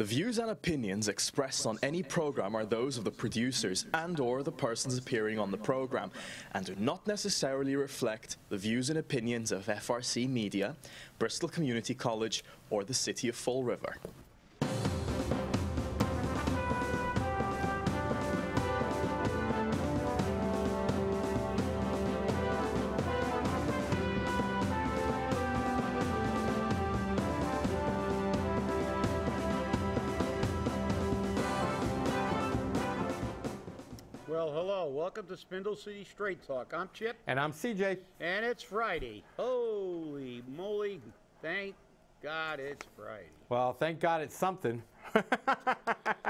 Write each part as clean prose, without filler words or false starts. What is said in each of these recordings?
The views and opinions expressed on any program are those of the producers and/or the persons appearing on the program, and do not necessarily reflect the views and opinions of FRC Media, Bristol Community College, or the City of Fall River. Well, hello. Welcome to Spindle City Straight Talk. I'm Chip. And I'm CJ. And it's Friday. Holy moly. Thank God it's Friday. Well, thank God it's something.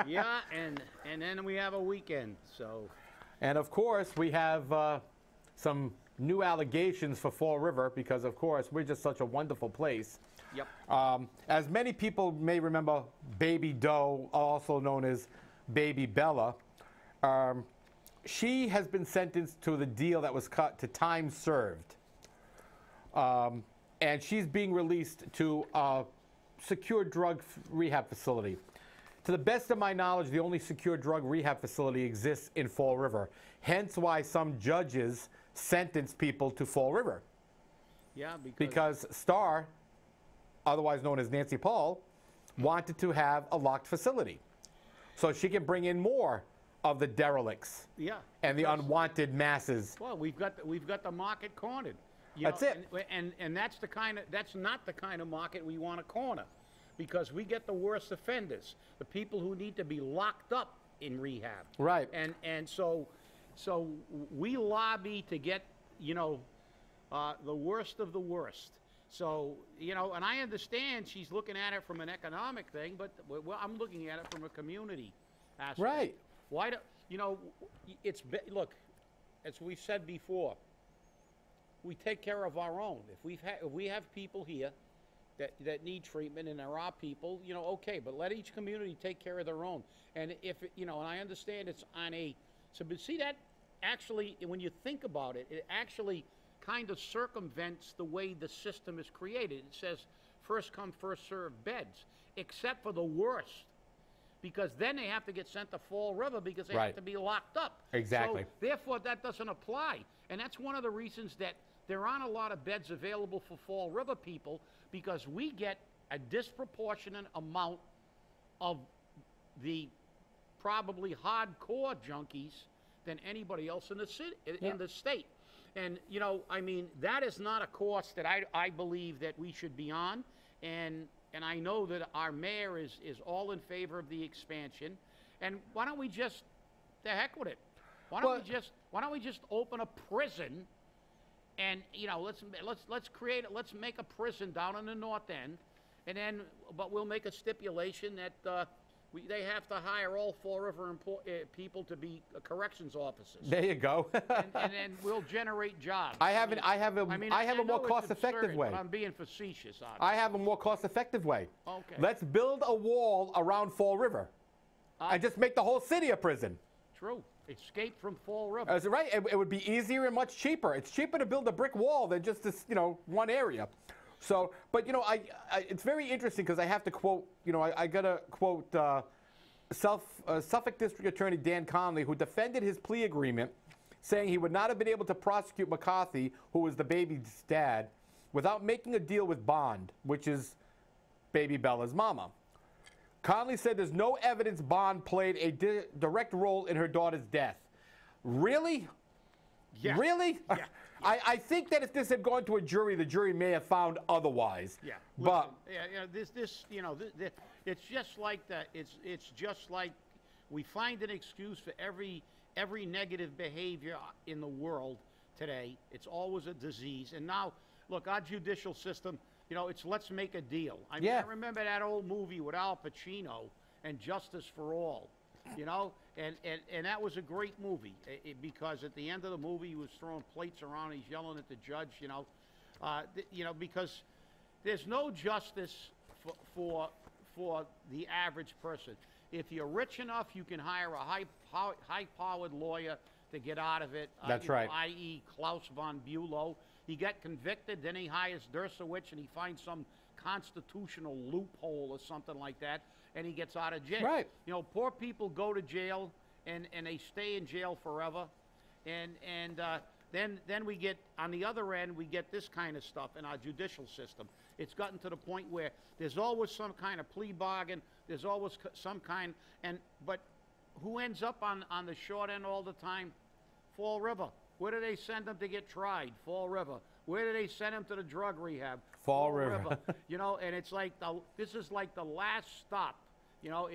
Yeah, and then we have a weekend, so. And of course, we have some new allegations for Fall River because, of course, we're just such a wonderful place. Yep. As many people may remember, Baby Doe, also known as Baby Bella, she has been sentenced to the deal that was cut to time served. And she's being released to a secure drug rehab facility. To the best of my knowledge, the only secure drug rehab facility exists in Fall River. Hence why some judges sentence people to Fall River. Yeah, because Starr, otherwise known as Nancy Paul, wanted to have a locked facility so she can bring in more of the derelicts, and the unwanted masses. Well, we've got the market cornered. That's it. And that's not the kind of market we want to corner, because we get the worst offenders, the people who need to be locked up in rehab. Right. And so we lobby to get the worst of the worst. So and I understand she's looking at it from an economic thing, but I'm looking at it from a community aspect. Right. Why do look, as we said before, we take care of our own. If we have people here that need treatment, and there are people, okay, but let each community take care of their own. And if and I understand it's on a but see, that actually, when you think about it, it actually kind of circumvents the way the system is created. It says first come, first served beds, except for the worst. Because then they have to get sent to Fall River because they have to be locked up. Exactly. So therefore, that doesn't apply. And that's one of the reasons that there aren't a lot of beds available for Fall River people, because we get a disproportionate amount of the probably hardcore junkies than anybody else in the city, in the state. And, I mean, that is not a course that I believe that we should be on. And I know that our mayor is all in favor of the expansion. And why don't we just, the heck with it? Why don't we just open a prison, and let's make a prison down in the North End, and then but we'll make a stipulation that they have to hire all Fall River people to be corrections officers. There you go. and then we'll generate jobs. I have a more cost-effective way. But I'm being facetious, obviously. I have a more cost-effective way. Okay. Let's build a wall around Fall River, and just make the whole city a prison. True. Escape from Fall River. That's right. It would be easier and much cheaper. It's cheaper to build a brick wall than just this, one area. So, but it's very interesting because I have to quote. I got to quote Suffolk District Attorney Dan Conley, who defended his plea agreement, saying he would not have been able to prosecute McCarthy, who was the baby's dad, without making a deal with Bond, which is Baby Bella's mama. Conley said there's no evidence Bond played a direct role in her daughter's death. Really? Yeah. Really? Yeah. I think that if this had gone to a jury, the jury may have found otherwise. Yeah. But it's just like that. It's just like we find an excuse for every negative behavior in the world today. It's always a disease. And now, look, our judicial system, it's let's make a deal. I mean, I remember that old movie with Al Pacino and Justice for All, and that was a great movie because at the end of the movie he was throwing plates around, he's yelling at the judge, because there's no justice for the average person. If you're rich enough, you can hire a high-powered lawyer to get out of it. That's right. I.e. Klaus von Bülow. He got convicted, then he hires Dershowitz, and he finds some constitutional loophole or something like that, and he gets out of jail. Right. You know, poor people go to jail, and they stay in jail forever, and then we get, on the other end, we get this kind of stuff in our judicial system. It's gotten to the point where there's always some kind of plea bargain, there's always some kind, but who ends up on the short end all the time? Fall River. Where do they send them to get tried? Fall River. Where do they send them to the drug rehab? Fall River. You know, and it's like this is like the last stop. You know,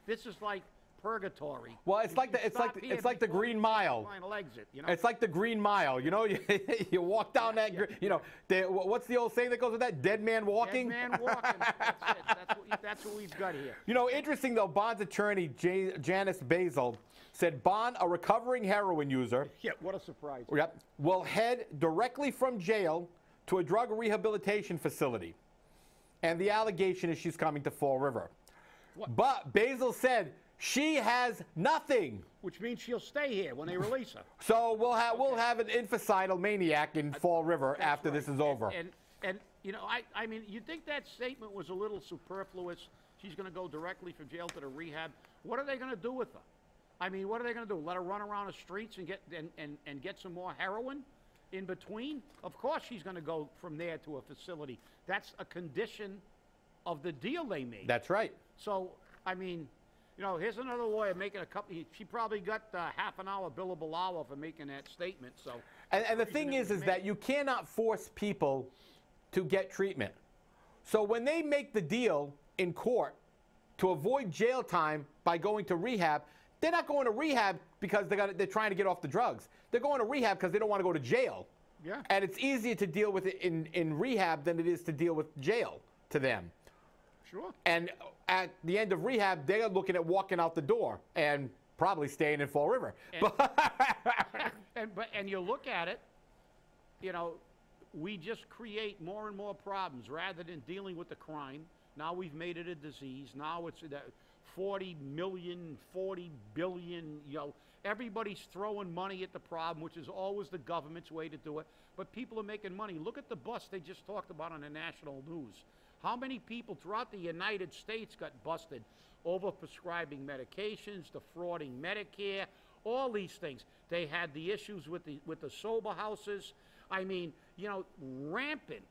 this is like purgatory. Well, it's like the Green Mile. Final exit. You know, it's like the Green Mile. You know, you walk down that. You know, what's the old saying that goes with that? Dead man walking. Dead man walking. That's it. That's what we've got here. You know, interesting though. Bond's attorney Janice Basil said Bond, a recovering heroin user. Yeah, what a surprise. Yep, will head directly from jail to a drug rehabilitation facility, and the allegation is she's coming to Fall River. What? But Basil said she has nothing. Which means she'll stay here when they release her. So we'll have an infanticidal maniac in Fall River after this is over. And you know, I mean, you think that statement was a little superfluous? She's going to go directly from jail to the rehab. What are they going to do with her? I mean, what are they going to do? Let her run around the streets and get some more heroin in between? Of course she's going to go from there to a facility. That's a condition of the deal they made. That's right. So, I mean, you know, here's another lawyer making a couple. She probably got half an hour billable hour for making that statement. So, and the thing is that you cannot force people to get treatment. So when they make the deal in court to avoid jail time by going to rehab, they're not going to rehab because they're trying to get off the drugs. They're going to rehab because they don't want to go to jail. Yeah. And it's easier to deal with it in rehab than it is to deal with jail to them. Sure. And at the end of rehab, they're looking at walking out the door and probably staying in Fall River. And you look at it, you know, we just create more and more problems rather than dealing with the crime. Now we've made it a disease. Now it's 40 million, 40 billion, you know, everybody's throwing money at the problem, which is always the government's way to do it. But people are making money. Look at the bust they just talked about on the national news. How many people throughout the United States got busted over prescribing medications, defrauding Medicare, all these things. They had the issues with the sober houses. I mean, you know, rampant.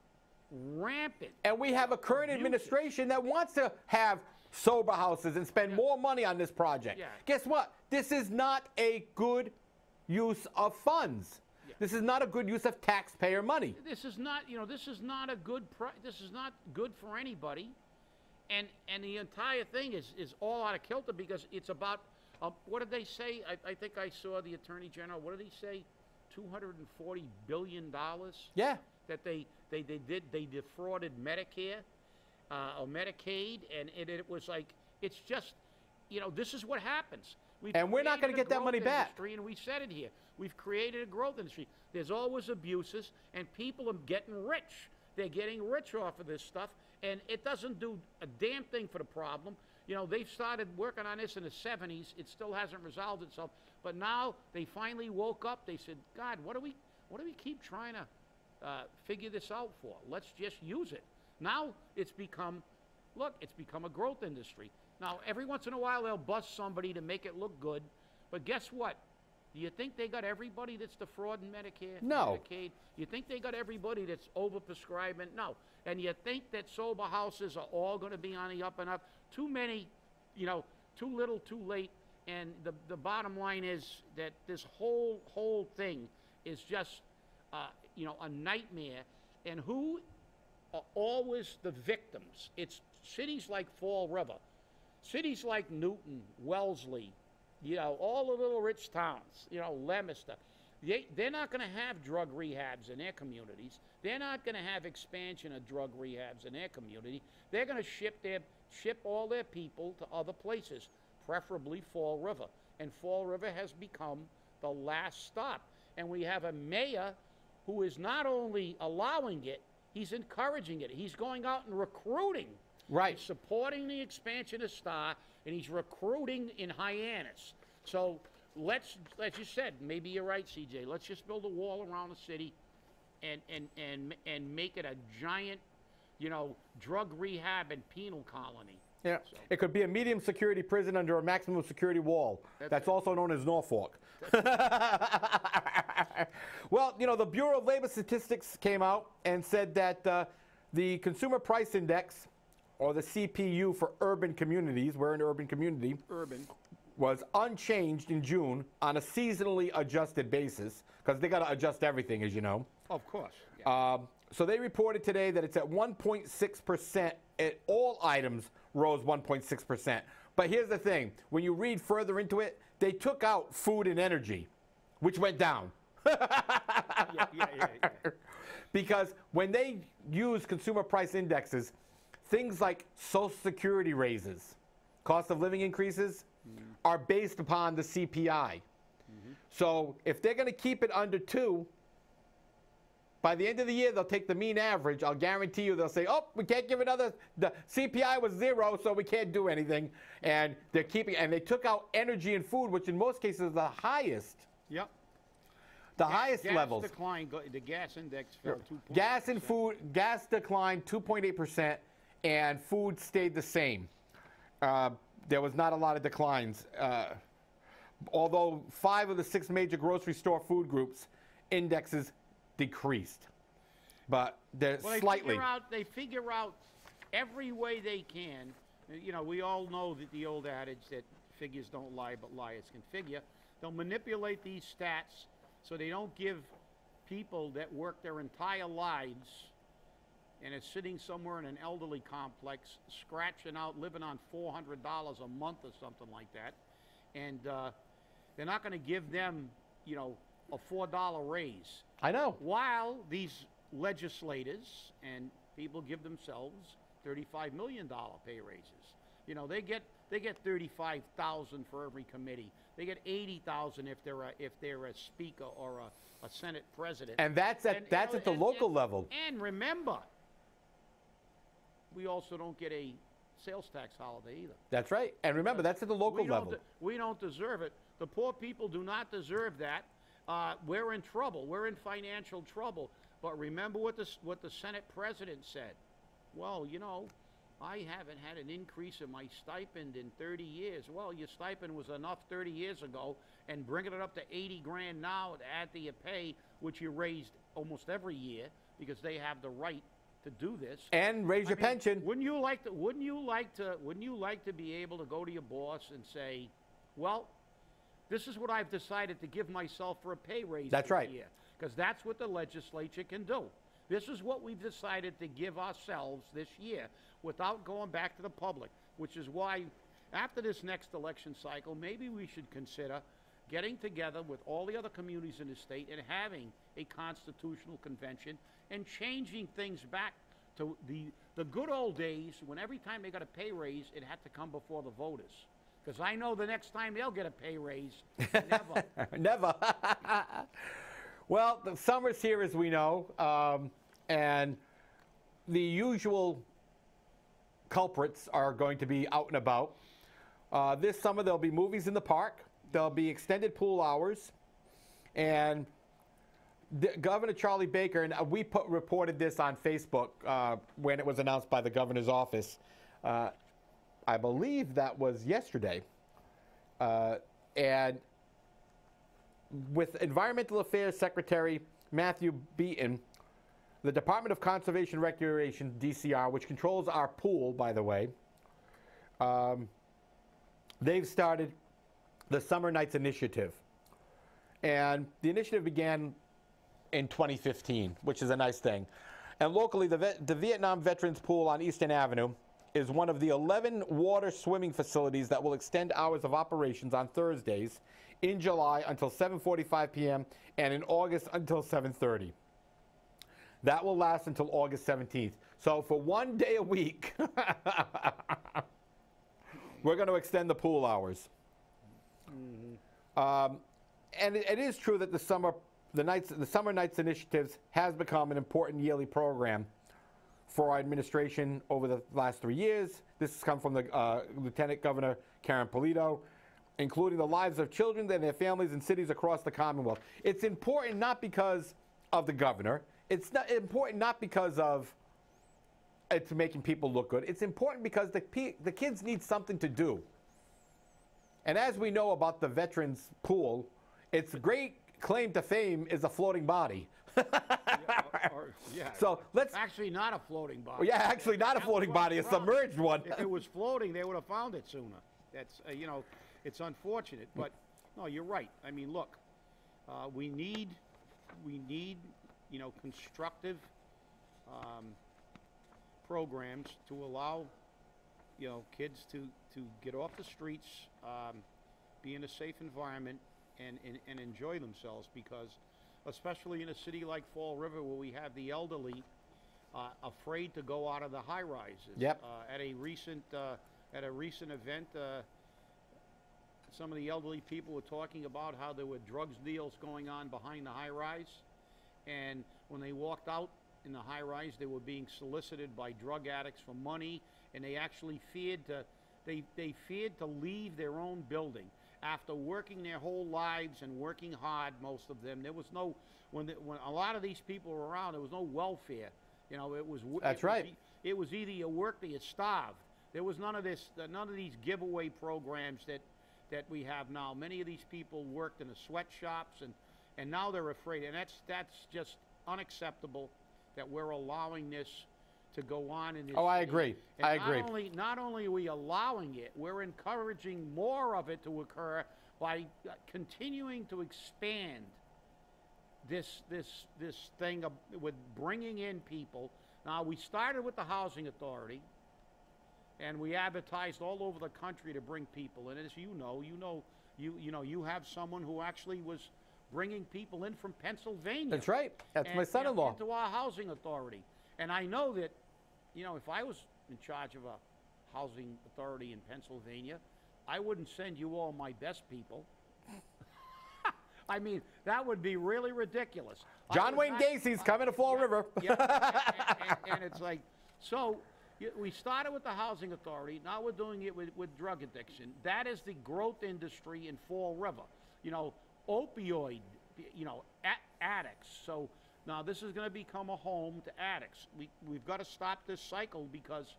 And we have a current administration that wants to have sober houses and spend more money on this project. Yeah. Guess what? This is not a good use of funds. Yeah. This is not a good use of taxpayer money. This is not, you know, this is not a good this is not good for anybody. And the entire thing is all out of kilter because it's about what did they say? I think I saw the Attorney General. What did he say? $240 billion. Yeah. That they defrauded Medicare or Medicaid, and it was like, it's just, you know, this is what happens. And we're not going to get that money back. And we said it here. We've created a growth industry. There's always abuses, and people are getting rich. They're getting rich off of this stuff, and it doesn't do a damn thing for the problem. You know, they've started working on this in the 70s. It still hasn't resolved itself. But now they finally woke up. They said, God, what do we keep trying to figure this out for? Let's just use it. Now it's become a growth industry. Now, every once in a while, they'll bust somebody to make it look good. But guess what? Do you think they got everybody that's defrauding Medicare? No. Medicaid? You think they got everybody that's overprescribing? No. And you think that sober houses are all going to be on the up and up? Too many, you know, too little, too late. And the bottom line is that this whole thing is just, you know, a nightmare. And who are always the victims? It's cities like Fall River, cities like Newton, Wellesley, you know, all the little rich towns, you know, Leominster. They're not going to have drug rehabs in their communities. They're not going to have expansion of drug rehabs in their community. They're going to ship all their people to other places, preferably Fall River. And Fall River has become the last stop. And we have a mayor who is not only allowing it, he's encouraging it. He's going out and recruiting. Right. He's supporting the expansion of Star, and he's recruiting in Hyannis. So let's you said, maybe you're right, CJ. Let's just build a wall around the city and make it a giant you know, drug rehab and penal colony. Yeah. So. It could be a medium security prison under a maximum security wall. That's also known as Norfolk. Well, you know, the Bureau of Labor Statistics came out and said that the Consumer Price Index, or the CPU for urban communities, we're an urban community, was unchanged in June on a seasonally adjusted basis, because they got to adjust everything, as you know. Of course. Yeah. So they reported today that it's at 1.6%. All items rose 1.6%. But here's the thing. When you read further into it, they took out food and energy, which went down. Yeah. Because when they use consumer price indexes, things like Social Security raises, cost of living increases, are based upon the CPI. So if they're going to keep it under 2, by the end of the year, they'll take the mean average. I'll guarantee you they'll say, oh, we can't give another, the CPI was 0, so we can't do anything. And they're keeping, and they took out energy and food, which in most cases is the highest. Yep. The highest gas levels. Declined, the gas index fell 2.8%. Gas and food, gas declined 2.8%, and food stayed the same. There was not a lot of declines. Although 5 of the 6 major grocery store food groups indexes decreased, but they're slightly. They figure out every way they can. You know, we all know that the old adage that figures don't lie, but liars can figure. They'll manipulate these stats so they don't give people that work their entire lives and is sitting somewhere in an elderly complex, scratching out, living on $400 a month or something like that, and they're not going to give them, you know, a $4 raise. I know. While these legislators and people give themselves $35 million pay raises. You know, they get $35,000 for every committee. They get $80,000 if they're a speaker or a Senate president. And that's at the local level. And remember, we also don't get a sales tax holiday either. That's right. And remember, that's at the local level. We don't deserve it. The poor people do not deserve that. We're in trouble. We're in financial trouble. But remember what the Senate president said. Well, you know, I haven't had an increase in my stipend in 30 years. Well, your stipend was enough 30 years ago, and bringing it up to 80 grand now to add to your pay, which you raised almost every year because they have the right to do this. And raise your pension. Wouldn't you like to be able to go to your boss and say, well, this is what I've decided to give myself for a pay raise this year. Because that's what the legislature can do. This is what we've decided to give ourselves this year without going back to the public, which is why after this next election cycle, maybe we should consider getting together with all the other communities in the state and having a constitutional convention and changing things back to the good old days when every time they got a pay raise, it had to come before the voters. Because I know the next time they'll get a pay raise, never. Never. Well, the summer's here, as we know, and the usual culprits are going to be out and about. This summer, there'll be movies in the park. There'll be extended pool hours. And Governor Charlie Baker, and we reported this on Facebook when it was announced by the governor's office. I believe that was yesterday. And with Environmental Affairs Secretary Matthew Beaton, the Department of Conservation and Recreation, DCR, which controls our pool, by the way, they've started the Summer Nights Initiative. And the initiative began in 2015, which is a nice thing. And locally, the Vietnam Veterans Pool on Eastern Avenue is one of the 11 water swimming facilities that will extend hours of operations on Thursdays in July until 7:45 p.m. and in August until 7:30. That will last until August 17th. So for one day a week, we're going to extend the pool hours. And it is true that the Summer Nights Initiatives has become an important yearly program for our administration over the last 3 years. This has come from the Lieutenant Governor Karen Polito, including the lives of children and their families in cities across the Commonwealth. It's important not because of the governor. It's not important not because of it's making people look good. It's important because the kids need something to do. And as we know about the veterans pool, its great claim to fame is a floating body. So let's actually not a floating body. Well, yeah, actually not a floating body, a submerged one. If it was floating, they would have found it sooner. That's you know, it's unfortunate, but no, you're right. I mean, look, we need you know, constructive programs to allow, you know, kids to get off the streets, be in a safe environment, and enjoy themselves, because especially in a city like Fall River, where we have the elderly afraid to go out of the high rises. Yep. At a recent event, some of the elderly people were talking about how there were drugs deals going on behind the high rise, and when they walked out in the high rise, they were being solicited by drug addicts for money, and they actually feared to they feared to leave their own building. After working their whole lives and working hard, most of them, there was no, when a lot of these people were around, there was no welfare. You know, it was. That's right. It was either you worked or you starved. There was none of this, none of these giveaway programs that we have now. Many of these people worked in the sweatshops, and now they're afraid, and that's just unacceptable that we're allowing this to go on in this Oh, I city. agree. And I agree. Not only are we allowing it, we're encouraging more of it to occur by continuing to expand this thing with bringing in people. Now, we started with the Housing Authority, and we advertised all over the country to bring people in. And as you know, you have someone who actually was bringing people in from Pennsylvania. That's right. That's my son-in-law. Into our Housing Authority. And I know that, you know, if I was in charge of a housing authority in Pennsylvania, I wouldn't send you all my best people. I mean, that would be really ridiculous. John Wayne Gacy's coming to Fall River. Yeah, and it's like, so we started with the Housing Authority. Now we're doing it with drug addiction. That is the growth industry in Fall River. You know, opioid, you know, addicts. So now this is going to become a home to addicts. We've got to stop this cycle, because,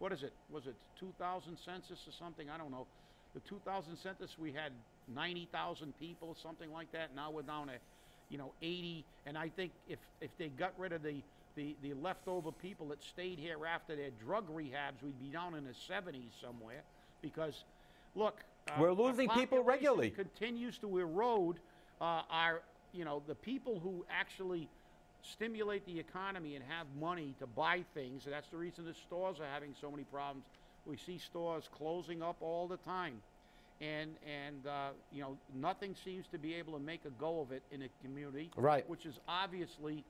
what is it? Was it 2000 census or something? I don't know. The 2000 census, we had 90,000 people, something like that. Now we're down to, you know, 80. And I think if they got rid of the leftover people that stayed here after their drug rehabs, we'd be down in the 70s somewhere. Because, look, we're losing people regularly. Continues to erode our, you know, the people who actually stimulate the economy and have money to buy things. And that's the reason the stores are having so many problems. We see stores closing up all the time, and you know, nothing seems to be able to make a go of it in a community. Right. Which is obviously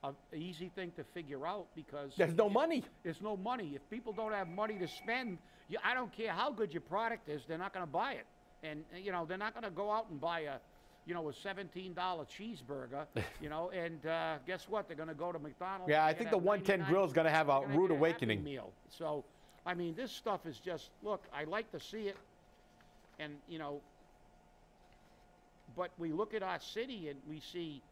an easy thing to figure out, because there's no money. There's no money. If people don't have money to spend, I don't care how good your product is, they're not going to buy it. And you know, they're not going to go out and buy a $17 cheeseburger, you know, and guess what? They're going to go to McDonald's. Yeah, I think the 110 grill is going to have a rude awakening. Meal. So, I mean, this stuff is just, look, I like to see it, and, you know, but we look at our city and we see,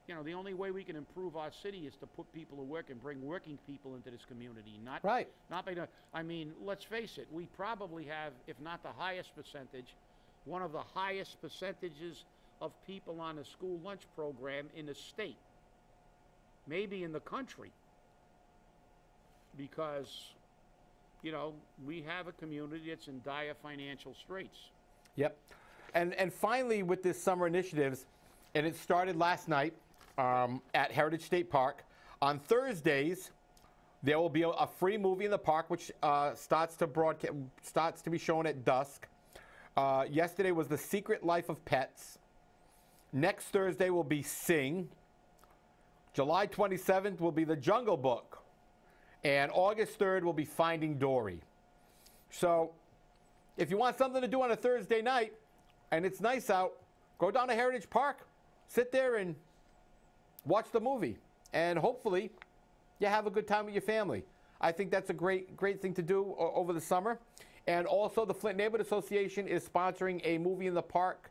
you know, the only way we can improve our city is to put people to work and bring working people into this community. Not by, I mean, let's face it, we probably have, if not the highest percentage, one of the highest percentages of people on a school lunch program in the state, maybe in the country, because, you know, we have a community that's in dire financial straits. Yep. And finally, with this summer initiatives, and it started last night at Heritage State Park. On Thursdays, there will be a free movie in the park, which starts to be shown at dusk. Yesterday was The Secret Life of Pets. Next Thursday will be Sing. July 27th will be The Jungle Book. And August 3rd will be Finding Dory. So if you want something to do on a Thursday night and it's nice out, go down to Heritage Park, sit there and watch the movie. And hopefully you have a good time with your family. I think that's a great thing to do over the summer. And also the Flint Neighborhood Association is sponsoring a movie in the park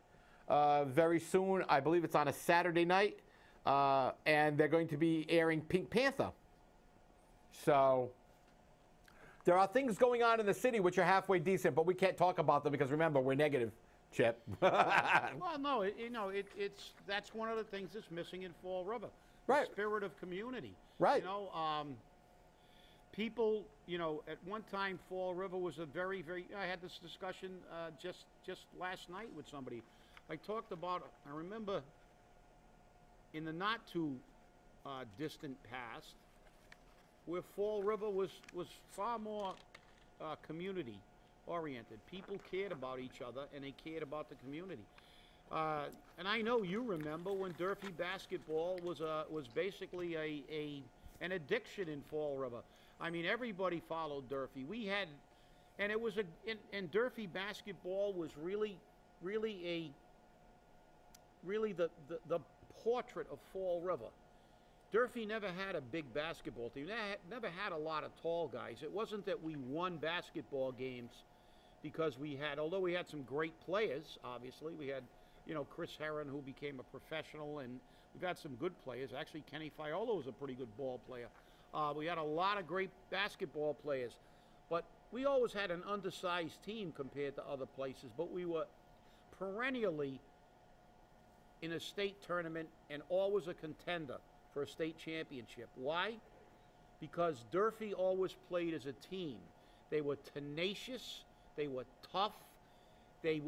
very soon. I believe it's on a Saturday night. And they're going to be airing Pink Panther. So There are things going on in the city which are halfway decent, but we can't talk about them because remember, we're negative, Chip. Well, no, that's one of the things that's missing in Fall River. Right. The spirit of community. Right. You know, people, you know, at one time Fall River was a very, I had this discussion just last night with somebody. I talked about, I remember in the not too distant past, where Fall River was far more community oriented. People cared about each other and they cared about the community. And I know you remember when Durfee basketball was basically an addiction in Fall River. I mean, everybody followed Durfee. We had, and it was and Durfee basketball was really the portrait of Fall River. Durfee never had a big basketball team. They never had a lot of tall guys. It wasn't that we won basketball games because we had, although we had some great players, obviously. We had, you know, Chris Herron, who became a professional, and we've had some good players. Actually, Kenny Fiolo was a pretty good ball player. We had a lot of great basketball players. But we always had an undersized team compared to other places, but we were perennially in a state tournament and always a contender for a state championship. Why? Because Durfee always played as a team. They were tenacious, they were tough, they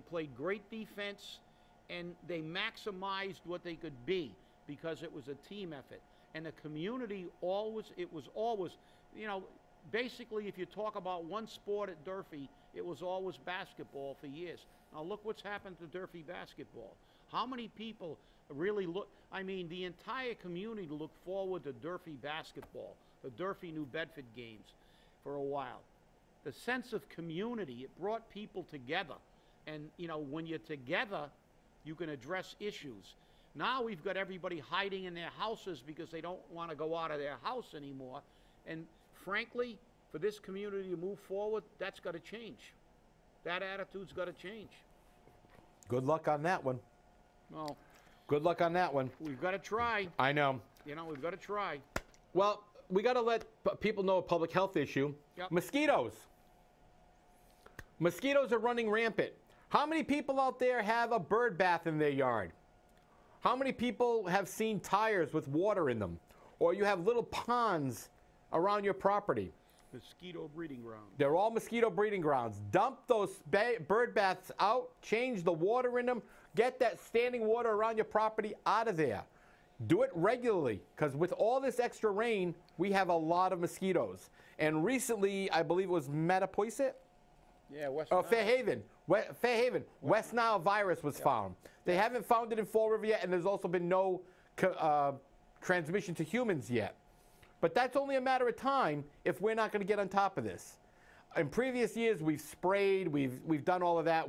played great defense, and they maximized what they could be because it was a team effort. And the community it was always, you know, basically if you talk about one sport at Durfee, it was always basketball for years. Now look what's happened to Durfee basketball. How many people really look, I mean, the entire community looked forward to Durfee basketball, the Durfee New Bedford games for a while. The sense of community, it brought people together. And, you know, when you're together, you can address issues. Now we've got everybody hiding in their houses because they don't want to go out of their house anymore. And frankly, for this community to move forward, that's got to change. That attitude's got to change. Good luck on that one. Well, good luck on that one. We've got to try. I know. You know, we've got to try. Well, we got to let people know a public health issue. Yep. Mosquitoes. Mosquitoes are running rampant. How many people out there have a bird bath in their yard? How many people have seen tires with water in them? Or you have little ponds around your property? Mosquito breeding grounds. They're all mosquito breeding grounds. Dump those bird baths out, change the water in them, get that standing water around your property out of there. Do it regularly, because with all this extra rain, we have a lot of mosquitoes. And recently, I believe it was Mattapoisett? Yeah, West Nile. Fairhaven. Fairhaven. West Nile virus was found. They haven't found it in Fall River yet, and there's also been no transmission to humans yet. But that's only a matter of time if we're not going to get on top of this. In previous years, we've sprayed, we've done all of that,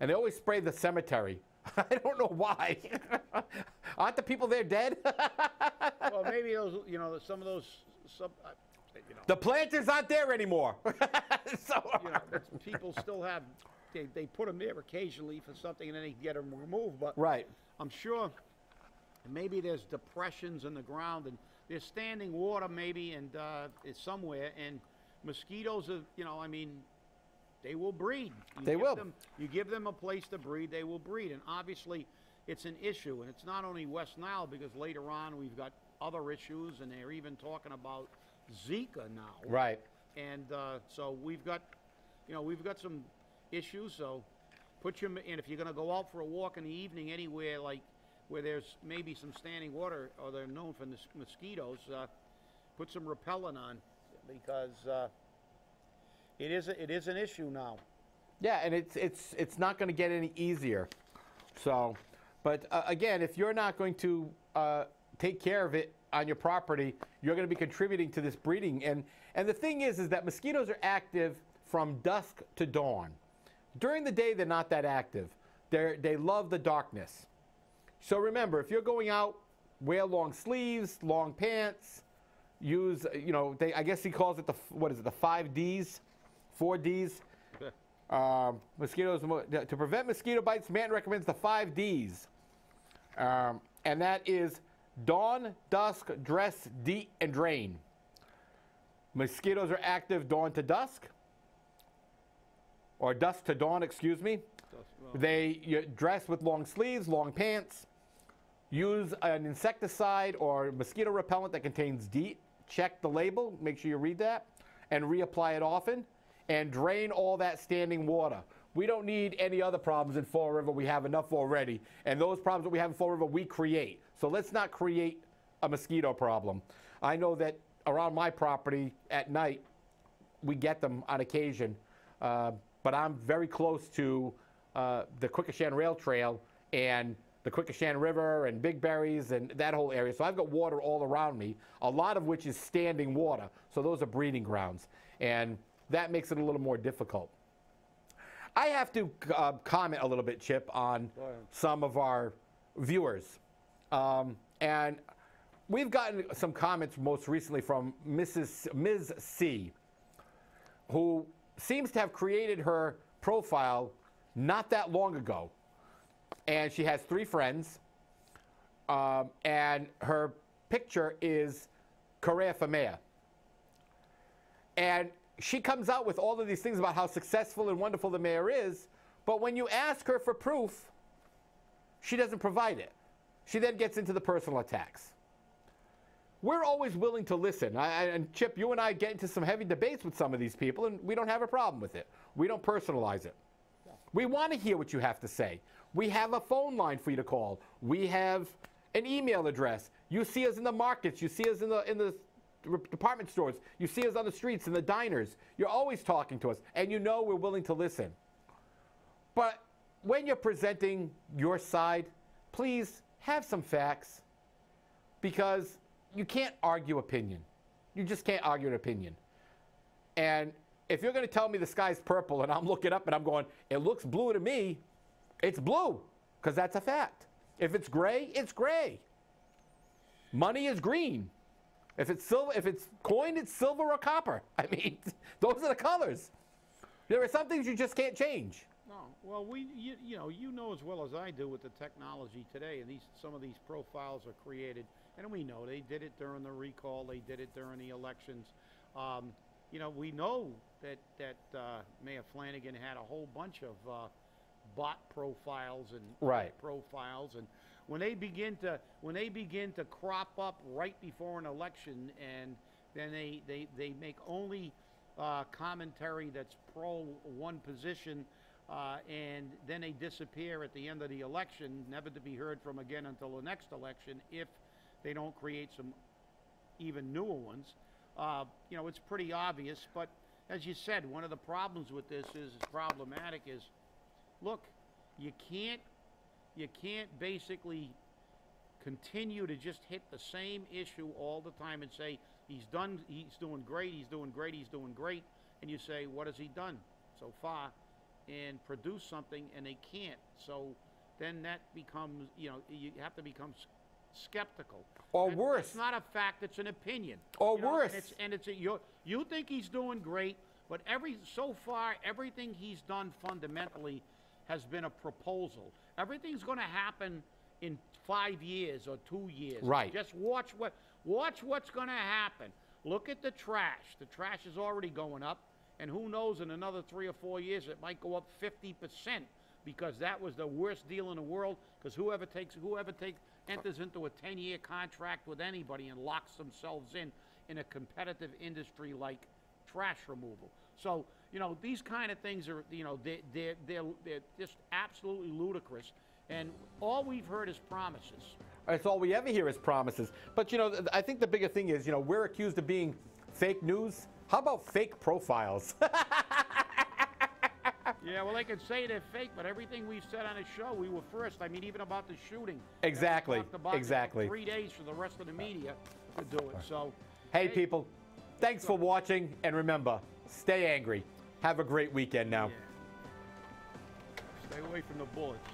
and they always spray the cemetery. I don't know why. Aren't the people there dead? Well, maybe those, you know, some of those, you know. The planters aren't there anymore. So, you know, people still have, they put them there occasionally for something and then they get them removed. But right. I'm sure maybe there's depressions in the ground and there's standing water maybe and it's somewhere, and mosquitoes are, you know, I mean, they will breed. You give them a place to breed, they will breed. And obviously it's an issue, and it's not only West Nile, because later on we've got other issues, and they're even talking about Zika now. Right. And so we've got, you know, we've got some issues. So and if you're going to go out for a walk in the evening anywhere like where there's maybe some standing water or they're known for mosquitoes, put some repellent on, because it is an issue now. Yeah, and it's not going to get any easier. So, but again, if you're not going to take care of it on your property, you're going to be contributing to this breeding. And the thing is that mosquitoes are active from dusk to dawn. During the day, they're not that active. They love the darkness. So remember, if you're going out, wear long sleeves, long pants, use, you know, I guess he calls it the 5 Ds, 4 Ds. Mosquitoes, to prevent mosquito bites, Manton recommends the 5 Ds. And that is dawn, dusk, dress, DEET, and drain. Mosquitoes are active dawn to dusk, or dusk to dawn, excuse me. You dress with long sleeves, long pants. Use an insecticide or mosquito repellent that contains DEET. Check the label, make sure you read that, and reapply it often. And drain all that standing water. We don't need any other problems in Fall River. We have enough already. And those problems that we have in Fall River, we create. So let's not create a mosquito problem. I know that around my property at night, we get them on occasion. But I'm very close to the Quikasham Rail Trail and the Quikasham River and Big Berries and that whole area. So I've got water all around me, a lot of which is standing water. So those are breeding grounds. And that makes it a little more difficult. I have to comment a little bit, Chip, on some of our viewers. And we've gotten some comments most recently from Ms. C, who seems to have created her profile not that long ago. And she has 3 friends. And her picture is Correa Famea. And she comes out with all of these things about how successful and wonderful the mayor is, but when you ask her for proof, she doesn't provide it. She then gets into the personal attacks. We're always willing to listen. And Chip, you and I get into some heavy debates with some of these people, and we don't have a problem with it. We don't personalize it. We want to hear what you have to say. We have a phone line for you to call. We have an email address. You see us in the markets. You see us in the department stores. You see us on the streets, in the diners. You're always talking to us, and you know we're willing to listen. But when you're presenting your side, please have some facts, because you can't argue opinion. You just can't argue an opinion. And if you're going to tell me the sky's purple and I'm looking up and I'm going, it looks blue to me, it's blue, because that's a fact. If it's gray, it's gray. Money is green. If it's silver, if it's coin, it's silver or copper. I mean, those are the colors. There are some things you just can't change. No, well, you know as well as I do with the technology today, and some of these profiles are created, and we know they did it during the recall, they did it during the elections. We know that Mayor Flanagan had a whole bunch of bot profiles and profiles, and when they begin to crop up right before an election, and then they make only commentary that's pro one position, and then they disappear at the end of the election, never to be heard from again until the next election, if they don't create some even newer ones. It's pretty obvious, but as you said, one of the problems with this is problematic is, look, you can't basically continue to just hit the same issue all the time and say, he's doing great, and you say, what has he done so far? And produce something, and they can't. So then that becomes, you have to become skeptical. Or worse. It's not a fact, it's an opinion. Or worse. You think he's doing great, but so far, everything he's done fundamentally has been a proposal. Everything's going to happen in 5 years or 2 years. Right. Just watch what's going to happen. Look at the trash. The trash is already going up, and who knows, in another 3 or 4 years, it might go up 50%, because that was the worst deal in the world, because whoever enters into a 10-year contract with anybody and locks themselves in a competitive industry like trash removal. So, these kind of things are, they're just absolutely ludicrous. And all we've heard is promises. That's all we ever hear is promises. But, I think the bigger thing is, we're accused of being fake news. How about fake profiles? Yeah, well, they could say they're fake, but everything we've said on the show, we were first. I mean, even about the shooting. Exactly. Exactly. 3 days for the rest of the media to do it. So, hey, people, thanks for watching, and remember, stay angry. Have a great weekend now. Yeah. Stay away from the bullets.